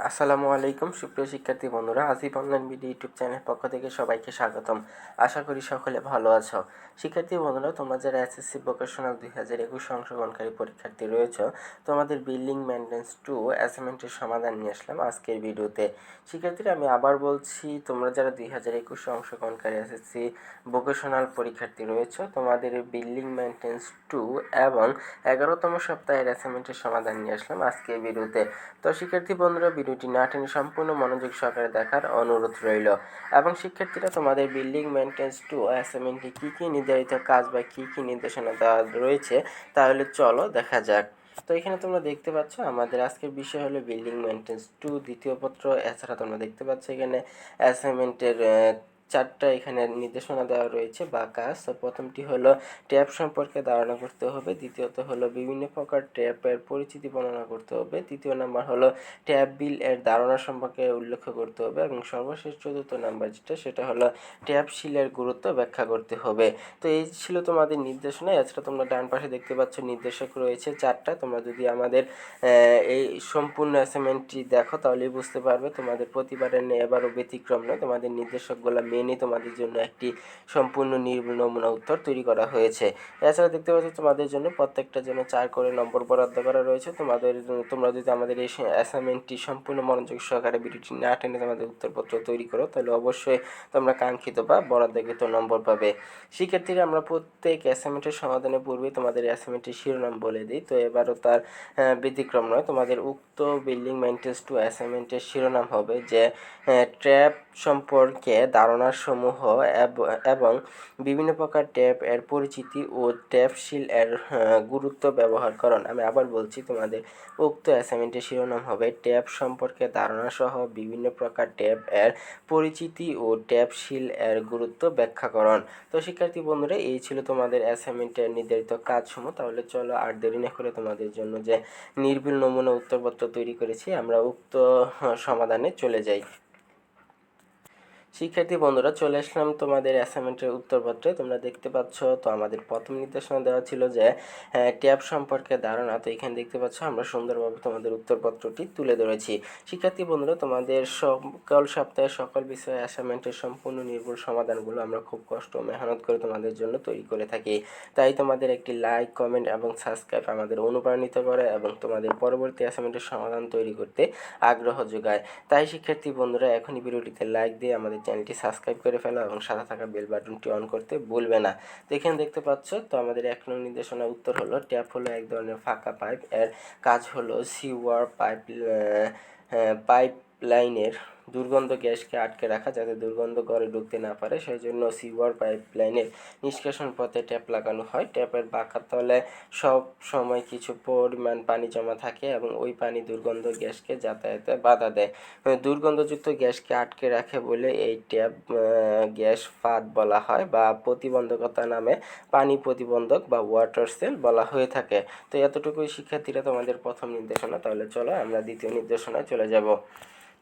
আসসালামু আলাইকুম সুপ্রিয় শিক্ষার্থী বন্ধুরা, Asif online video YouTube channel পক্ষ থেকে সবাইকে স্বাগতম। আশা করি সকলে ভালো আছো। শিক্ষার্থী বন্ধুরা, তোমরা যারা এসএসসি ভোকেশনাল 2021 অংশগ্রহণকারী পরীক্ষার্থী রয়েছে, তোমাদের বিল্ডিং মেইনটেন্স 2 অ্যাসাইনমেন্টের সমাধান নিয়ে আসলাম আজকের ভিডিওতে। শিক্ষার্থীরা, আমি আবার বলছি, তোমরা যারা 2021 অংশগ্রহণকারী এসএসসি ভোকেশনাল পরীক্ষার্থী রয়েছে, তোমাদের বিল্ডিং মেইনটেন্স 2 এবং 11তম সপ্তাহের অ্যাসাইনমেন্টের সমাধান নিয়ে আসলাম আজকের ভিডিওতে। তো শিক্ষার্থী বন্ধুরা, ভিডিওটি না টেনে সম্পূর্ণ মনোযোগ সহকারে দেখার অনুরোধ রইল। এবং শিক্ষার্থীরা, তোমাদের বিল্ডিং মেইনটেন্স 2 অ্যাসাইনমেন্টে কী কী নির্ধারিত কাজ বা কী কী নির্দেশনা দেওয়া রয়েছে তাহলে চলো দেখা যাক। তো এখানে তোমরা দেখতে পাচ্ছ আমাদের আজকের বিষয় হলো বিল্ডিং মেইনটেন্স 2 দ্বিতীয় পত্র। এছাড়া তোমরা দেখতে পাচ্ছ এখানে অ্যাসাইনমেন্টের চারটা এখানে নির্দেশনা দেওয়া রয়েছে বা কাজ। তো প্রথমটি হলো ট্যাপ সম্পর্কে ধারণা করতে হবে, দ্বিতীয়ত হলো বিভিন্ন প্রকার ট্যাপের পরিচিতি বর্ণনা করতে হবে, তৃতীয় নাম্বার হলো ট্যাপ বিল এর ধারণা সম্পর্কে উল্লেখ করতে হবে এবং সর্বশেষ চতুর্থ নাম্বার যেটা সেটা হলো ট্যাপ শিলের গুরুত্ব ব্যাখ্যা করতে হবে। তো এই ছিল তোমাদের নির্দেশনা। এছাড়া তোমরা ডান পাশে দেখতে পাচ্ছ নির্দেশক রয়েছে চারটা। তোমরা যদি আমাদের এই সম্পূর্ণ অ্যাসাইনমেন্টটি দেখো তাহলেই বুঝতে পারবে তোমাদের প্রতিবারের নিয়ে এবারও ব্যতিক্রম নয়। তোমাদের নির্দেশকগুলো মেনে তোমাদের জন্য একটি সম্পূর্ণ নমুনা উত্তর তৈরি করা হয়েছে। এছাড়া দেখতে পাচ্ছ তোমাদের জন্য প্রত্যেকটার জন্য 4 করে নম্বর বরাদ্দ করা রয়েছে। তোমরা যদি আমাদের এই অ্যাসাইনমেন্টটি সম্পূর্ণ মনোযোগ সহকারে ভিডিওটি না টেনে তোমাদের উত্তরপত্র তৈরি করো তাহলে অবশ্যই তোমরা কাঙ্ক্ষিত বা বরাদ্দকৃত নম্বর পাবে। শিক্ষার্থীরা, আমরা প্রত্যেক অ্যাসাইনমেন্টের সমাধানের পূর্বে তোমাদের অ্যাসাইনমেন্টের শিরোনাম বলে দিই। তো এবারও তার ব্যতিক্রম নয়। তোমাদের উক্ত বিল্ডিং মেইনটেন্স 2 অ্যাসাইনমেন্টের শিরোনাম হবে যে ট্র্যাপ সম্পর্কে ধারণাসমূহ এবং বিভিন্ন প্রকার ট্যাপ এর পরিচিতি ও ট্যাপ শিল এর গুরুত্ব ব্যবহারকরণ। আমি আবার বলছি, তোমাদের উক্ত অ্যাসাইনমেন্টের শিরোনাম হবে ট্যাপ সম্পর্কে ধারণা সহ বিভিন্ন প্রকার ট্যাপ এর পরিচিতি ও ট্যাপ শিল এর গুরুত্ব ব্যাখ্যাকরণ। তো শিক্ষার্থী বন্ধুরা, এই ছিল তোমাদের অ্যাসাইনমেন্টের নির্ধারিত কাজসমূহ। তাহলে চলো আর দেরি না করে তোমাদের জন্য যে নির্ভুল নমুনা উত্তরপত্র তৈরি করেছি আমরা উক্ত সমাধানে চলে যাই। শিক্ষার্থী বন্ধুরা, চলে আসলাম তোমাদের অ্যাসাইনমেন্টের উত্তরপত্রে। তোমরা দেখতে পাচ্ছ তো আমাদের প্রথম নির্দেশনা দেওয়া ছিল যে ট্যাব সম্পর্কে ধারণা। তো এখানে দেখতে পাচ্ছ আমরা সুন্দরভাবে তোমাদের উত্তরপত্রটি তুলে ধরেছি। শিক্ষার্থী বন্ধুরা, তোমাদের সকল সপ্তাহে সকল বিষয়ে অ্যাসাইনমেন্টের সম্পূর্ণ নির্ভুল সমাধানগুলো আমরা খুব কষ্ট ও মেহনত করে তোমাদের জন্য তৈরি করে থাকি। তাই তোমাদের একটি লাইক, কমেন্ট এবং সাবস্ক্রাইব আমাদের অনুপ্রাণিত করে এবং তোমাদের পরবর্তী অ্যাসাইনমেন্টের সমাধান তৈরি করতে আগ্রহ যোগায়। তাই শিক্ষার্থী বন্ধুরা, এখনই ভিডিওটিতে লাইক দিয়ে আমাদের চ্যানেলটি সাবস্ক্রাইব করে ফেলো এবং সাথে থাকা বেল বাটনটি অন করতে ভুলবে না। তো এখানে দেখতে পাচ্ছ তো আমাদের 1 নং নির্দেশনা উত্তর হলো ট্যাপ হলো এক ধরনের ফাঁকা পাইপ। এর কাজ হলো সিওয়ার পাইপ লাইনের দুর্গন্ধ গ্যাসকে আটকে রাখা, যাতে দুর্গন্ধ ঘরে ঢুকতে না পারে। সেই জন্য সিওয়ার পাইপ লাইনের নিষ্কাশন পথে ট্যাপ লাগানো হয়। ট্যাপের বাঁকা তলে সব সময় কিছু পরিমাণ পানি জমা থাকে এবং ওই পানি দুর্গন্ধ গ্যাসকে যাতায়াতে বাধা দেয়। দুর্গন্ধযুক্ত গ্যাসকে আটকে রাখে বলে এই ট্যাপ গ্যাস ফাঁদ বলা হয় বা প্রতিবন্ধকতা নামে পানি প্রতিবন্ধক বা ওয়াটার সেল বলা হয়ে থাকে। তো এতটুকুই শিক্ষার্থীরা তোমাদের প্রথম নির্দেশনা। তাহলে চলো আমরা দ্বিতীয় নির্দেশনায় চলে যাব।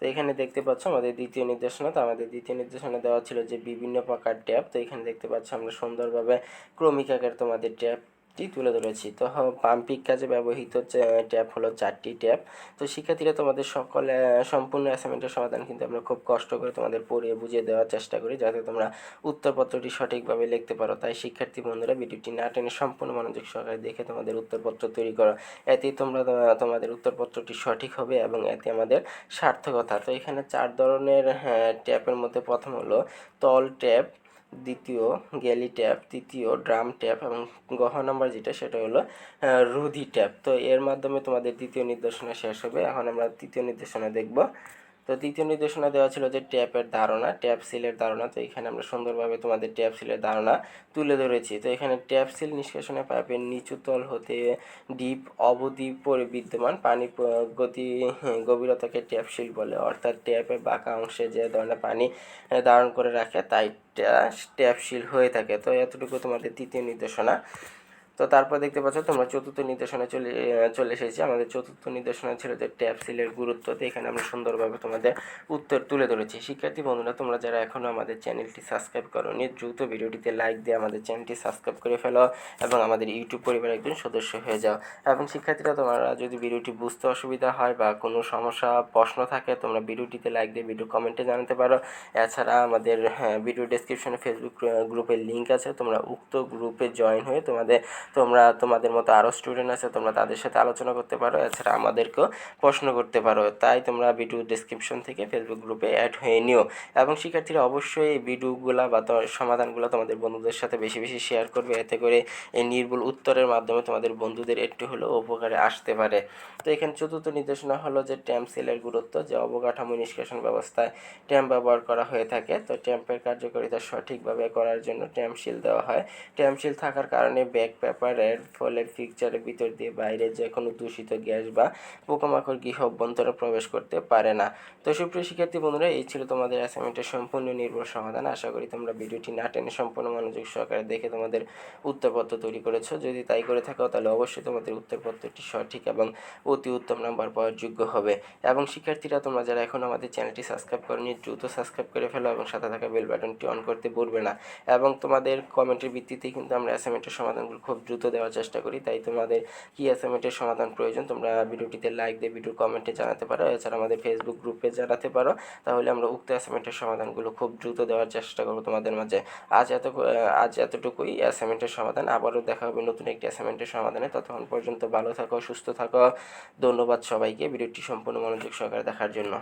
তো এখানে দেখতে পাচ্ছ আমাদের দ্বিতীয় নির্দেশনা। তো আমাদের দ্বিতীয় নির্দেশনা দেওয়া ছিল যে বিভিন্ন প্রকার ট্যাপ। তো এখানে দেখতে পাচ্ছ আমরা সুন্দরভাবে ক্রমিক আকারে তোমাদের ট্যাপটি তুলে ধরেছি। তো পাম্পিং কাজে ব্যবহৃত ট্যাপ হলো 4টি ট্যাপ। তো শিক্ষার্থীরা, তোমাদের সকলে সম্পূর্ণ অ্যাসাইনমেন্টের সমাধান কিন্তু আমরা খুব কষ্ট করে তোমাদের পড়িয়ে বুঝিয়ে দেওয়ার চেষ্টা করি যাতে তোমরা উত্তরপত্রটি সঠিকভাবে লিখতে পারো। তাই শিক্ষার্থী বন্ধুরা, ভিডিওটি না টেনে সম্পূর্ণ মনোযোগ সহকারে দেখে তোমাদের উত্তরপত্র তৈরি করো। এতেই তোমাদের উত্তরপত্রটি সঠিক হবে এবং এতে আমাদের সার্থকতা। তো এখানে 4 ধরনের ট্যাপের মধ্যে প্রথম হলো তল ট্যাপ, দ্বিতীয় গেলি ট্যাপ, তৃতীয় ড্রাম ট্যাপ এবং গহ নাম্বার যেটা সেটা হলো রুধি ট্যাপ। তো এর মাধ্যমে তোমাদের দ্বিতীয় নির্দেশনা শেষ হবে। এখন আমরা তৃতীয় নির্দেশনা দেখব। তো তৃতীয় নির্দেশনা দেওয়া ছিল যে ট্যাপের ধারণা, ট্যাপ সিলের ধারণা। তো এখানে আমরা সুন্দরভাবে তোমাদের ট্যাপ সিলের ধারণা তুলে ধরেছি। তো এখানে ট্যাপ সিল নিষ্কাশনের পাইপের নিচু তল হতে ডিপ অবধি বিদ্যমান পানি গভীরতাকে ট্যাপ সিল বলে। অর্থাৎ ট্যাপের বাঁকা অংশে যে ধরনের পানি ধারণ করে রাখে তাই ট্যাপ সিল হয়ে থাকে। তো এতটুকু তোমাদের তৃতীয় নির্দেশনা। তো তারপর দেখতে পাচ্ছ তোমরা চতুর্থ নির্দেশনায় চলে এসেছি। আমাদের চতুর্থ নির্দেশনা ছিল যে ট্যাব সিলের গুরুত্ব। তো এখানে আমরা সুন্দরভাবে তোমাদের উত্তর তুলে ধরেছি। শিক্ষার্থী বন্ধুরা, তোমরা যারা এখনও আমাদের চ্যানেলটি সাবস্ক্রাইব করোনি, দ্রুত ভিডিওটিতে লাইক দিয়ে আমাদের চ্যানেলটি সাবস্ক্রাইব করে ফেলো এবং আমাদের ইউটিউব পরিবারের একজন সদস্য হয়ে যাও। এবং শিক্ষার্থীরা, তোমরা যদি ভিডিওটি বুঝতে অসুবিধা হয় বা কোনো সমস্যা প্রশ্ন থাকে, তোমরা ভিডিওটিতে লাইক দিয়ে ভিডিও কমেন্টে জানাতে পারো। এছাড়া আমাদের ভিডিও ডেসক্রিপশনে ফেসবুক গ্রুপের লিঙ্ক আছে, তোমরা উক্ত গ্রুপে জয়েন হয়ে তোমাদের মতো আরও স্টুডেন্ট আছে, তোমরা তাদের সাথে আলোচনা করতে পারো। এছাড়া আমাদেরকেও প্রশ্ন করতে পারো। তাই তোমরা ভিডিও ডেসক্রিপশন থেকে ফেসবুক গ্রুপে অ্যাড হয়ে নিও। এবং শিক্ষার্থীরা, অবশ্যই এই ভিডিওগুলো বা সমাধানগুলো তোমাদের বন্ধুদের সাথে বেশি বেশি শেয়ার করবে। এতে করে এই নির্ভুল উত্তরের মাধ্যমে তোমাদের বন্ধুদের একটু হলেও উপকারে আসতে পারে। তো এখানে চতুর্থ নির্দেশনা হলো যে ট্যাম্প সেলের গুরুত্ব, যে অবকাঠামো নিষ্কাশন ব্যবস্থায় ট্যাম্প ব্যবহার করা হয়ে থাকে। তো ট্যাম্পের কার্যকারিতা সঠিকভাবে করার জন্য ট্যাম্প শিল দেওয়া হয়। ট্যাম্প শিল থাকার কারণে ব্যাক পেপারের ফলে ফিক্সচারের ভিতর দিয়ে বাইরে যে কোনো দূষিত গ্যাস বা পোকামাকড় গৃহ অভ্যন্তরে প্রবেশ করতে পারে না। তো সুপ্রিয় শিক্ষার্থী বন্ধুরা, এই ছিল তোমাদের অ্যাসাইনমেন্টের সম্পূর্ণ নির্ভুল সমাধান। আশা করি তোমরা ভিডিওটি না টেনে সম্পূর্ণ মনোযোগ সহকারে দেখে তোমাদের উত্তরপত্র তৈরি করেছো। যদি তাই করে থাকো, তাহলে অবশ্যই তোমাদের উত্তরপত্রটি সঠিক এবং অতি উত্তম নাম্বার পাওয়ার যোগ্য হবে। এবং শিক্ষার্থীরা, তোমরা যারা এখন আমাদের চ্যানেলটি সাবস্ক্রাইব করোনি, দ্রুত সাবস্ক্রাইব করে ফেলো এবং সাথে থাকা বেল বাটনটি অন করতে ভুলবে না। এবং তোমাদের কমেন্টের ভিত্তিতেই কিন্তু আমরা অ্যাসাইনমেন্টের সমাধানগুলো খুব দ্রুত দেওয়ার চেষ্টা করি। তাই তোমাদের কী অ্যাসাইনমেন্টের সমাধান প্রয়োজন, তোমরা ভিডিওটিতে লাইক দিয়ে ভিডিওর কমেন্টে জানাতে পারো। এছাড়া আমাদের ফেসবুক গ্রুপে জানাতে পারো। তাহলে আমরা উক্ত অ্যাসাইনমেন্টের সমাধানগুলো খুব দ্রুত দেওয়ার চেষ্টা করবো তোমাদের মাঝে। আজ এতটুকুই অ্যাসাইনমেন্টের সমাধান। আবারও দেখা হবে নতুন একটি অ্যাসাইনমেন্টের সমাধানে। ততক্ষণ পর্যন্ত ভালো থাকো, সুস্থ থাকো। ধন্যবাদ সবাইকে ভিডিওটি সম্পূর্ণ মনোযোগ সহকারে দেখার জন্য।